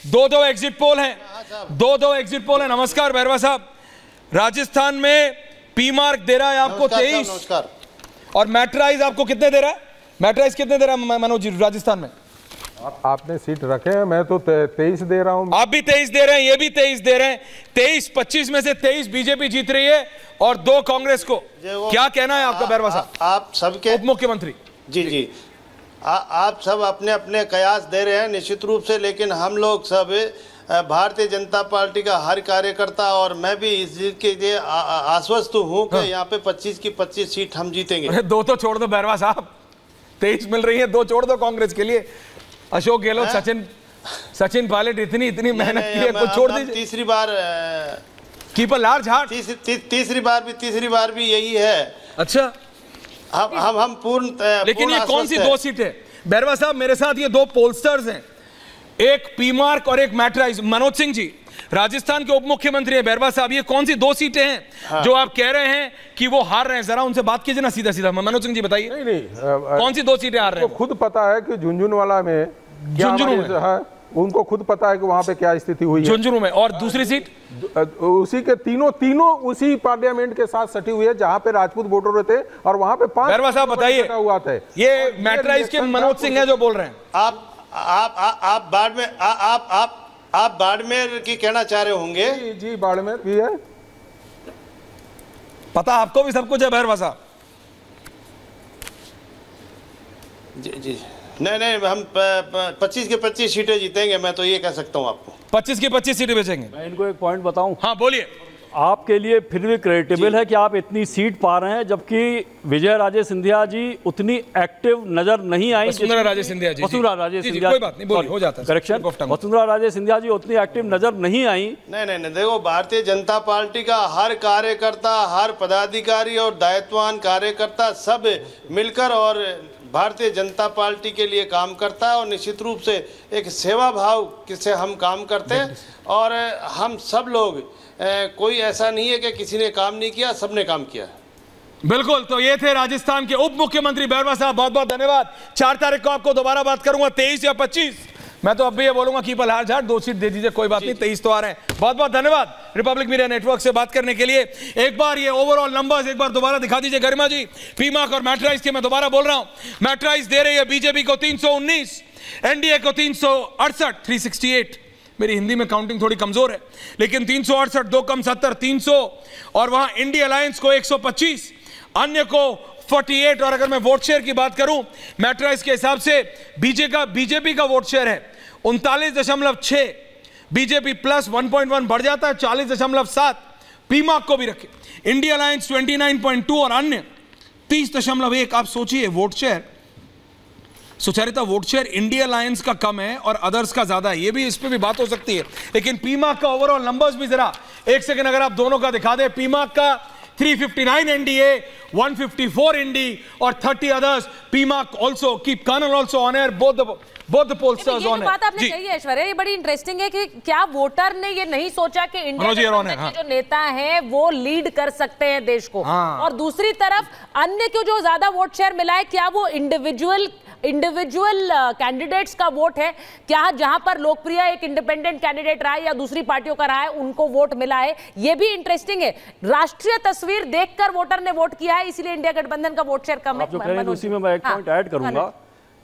दो exit poll हैं, दो एग्जिट पोल हैं। नमस्कार बैरवा साहब, राजस्थान में पी मार्क दे रहा है आपको 23 और मैट्राइज आपको कितने दे रहा है? मैट्राइज कितने दे रहा है मनोज जी राजस्थान में? आपने सीट रखे हैं, मैं तो 23 दे रहा हूं। आप भी 23 दे रहे हैं, ये भी 23 दे रहे हैं। 23-25 में से 23 बीजेपी जीत रही है और 2 कांग्रेस को। क्या कहना है आपका बैरवा साहब? आप सबके उप मुख्यमंत्री जी आप सब अपने अपने कयास दे रहे हैं निश्चित रूप से, लेकिन हम लोग सब भारतीय जनता पार्टी का हर कार्यकर्ता और मैं भी इस चीज के लिए आश्वस्त हूं कि यहाँ पे 25 की 25 सीट हम जीतेंगे। 2 तो छोड़ दो बैरवा साहब, 23 मिल रही है, 2 छोड़ दो कांग्रेस के लिए। अशोक गहलोत, सचिन पायलट इतनी मेहनत की है, कुछ छोड़ दीजिए। तीसरी बार कीपर लार्ज हार्ट, तीसरी बार भी यही है। अच्छा, हम पूर्ण लेकिन ये कौन सी 2 सीटें? बैरवा साहब मेरे साथ ये 2 पोलस्टर्स हैं, एक पी मार्क और एक मैट्राइज। मनोज सिंह जी राजस्थान के उप मुख्यमंत्री है। बैरवा साहब ये कौन सी 2 सीटें हैं जो आप कह रहे हैं कि वो हार रहे हैं? जरा उनसे बात कीजिए ना सीधा। मनोज सिंह जी बताइए। नहीं, कौन सी 2 सीटें हार रहे हैं? तो खुद पता है कि झुंझुनवाला में उनको खुद पता है कि वहां पे क्या स्थिति हुई है झुंझुनू में। और दूसरी सीट उसी के तीनों उसी पार्लियामेंट के साथ सटी हुई है जहां पे राजपूत वोटर थे और वहां पे 5। बैरवा साहब बताइए, हुआ था ये मैट्राइज के मनोज सिंह है जो बोल रहे हैं। आप बाड़मेर की कहना चाह रहे होंगे। जी बाड़मेर भी है, पता आपको भी सब कुछ है बैरवा साहब। जी नहीं हम 25 की 25 सीटें जीतेंगे, मैं तो ये कह सकता हूँ आपको। 25 की 25 सीटें बेचेंगे। मैं इनको एक पॉइंट बताऊं। हाँ बोलिए। आपके लिए फिर भी क्रेडिटेबल है कि आप इतनी सीट पा रहे हैं, जबकि विजय राजे सिंधिया जी उतनी एक्टिव नजर नहीं आई। वसुंधरा राजे सिंधिया जी, कोई बात नहीं, बोलिए, हो जाता है करेक्शन। वसुंधरा राजे सिंधिया जी उतनी एक्टिव नजर नहीं आई। नहीं देखो, भारतीय जनता पार्टी का हर कार्यकर्ता, हर पदाधिकारी और दायित्ववान कार्यकर्ता सब मिलकर और भारतीय जनता पार्टी के लिए काम करता है और निश्चित रूप से एक सेवा भाव से हम काम करते हैं। और हम सब लोग कोई ऐसा नहीं है कि किसी ने काम नहीं किया, सबने काम किया। बिल्कुल, तो ये थे राजस्थान के उप मुख्यमंत्री बैरवा साहब, बहुत बहुत धन्यवाद। 4 तारीख को आपको दोबारा बात करूंगा, 23 या 25। मैं तो अब भी ये बोलूंगा की पलहार झाड़ 2 सीट दे दीजिए, कोई बात नहीं, 23 तो आ रहे हैं। बहुत बहुत धन्यवाद रिपब्लिक मीडिया नेटवर्क से बात करने के लिए। एक बार ये ओवरऑल नंबर्स एक बार दोबारा दिखा दीजिए गरिमा जी, पी मार्क और मैट्राइज के। मैं दोबारा बोल रहा हूं, मैट्राइज दे रही है बीजेपी को 319, एनडीए को 368, 368। मेरी हिंदी में काउंटिंग थोड़ी कमजोर है, लेकिन 368, 2 कम 70, 300। और वहां इंडिया अलायंस को 125, अन्य को 48। और अगर मैं वोट शेयर की बात करूं मैट्राइज के हिसाब से बीजेपी का वोट शेयर है 39.6, बीजेपी प्लस 1.1 बढ़ जाता है 40.7। पी मार्क को भी रखे, इंडिया अलायंस 29.2 और अन्य 30.1। आप सोचिए vote share, Sucharita, vote share India alliance का कम है और अदर्स का ज्यादा है, ये भी इस पे भी बात हो सकती है। लेकिन पी मार्क का ओवरऑल नंबर्स भी जरा एक सेकंड अगर आप दोनों का दिखा दें। पी मार्क का 359 एनडीए, 154 इंडी और 30 others. P Marq also keep kernel also on air, both the pollsters on air. बात आपने कही है ऐश्वर्या, ये बड़ी इंटरेस्टिंग है कि क्या वोटर ने ये नहीं सोचा कि इंडिया के जो नेता हैं वो लीड कर सकते हैं देश को। और दूसरी तरफ अन्य को जो ज्यादा वोट शेयर मिला है, क्या वो इंडिविजुअल कैंडिडेट्स का वोट है? क्या जहां पर लोकप्रिय एक इंडिपेंडेंट कैंडिडेट रहा है या दूसरी पार्टियों का रहा है उनको वोट मिला है? ये भी इंटरेस्टिंग है। राष्ट्रीय तस्वीर देखकर वोटर ने वोट किया है, इसलिए इंडिया गठबंधन का वोट शेयर कम है। उसी में मैं एक पॉइंट ऐड करूंगा।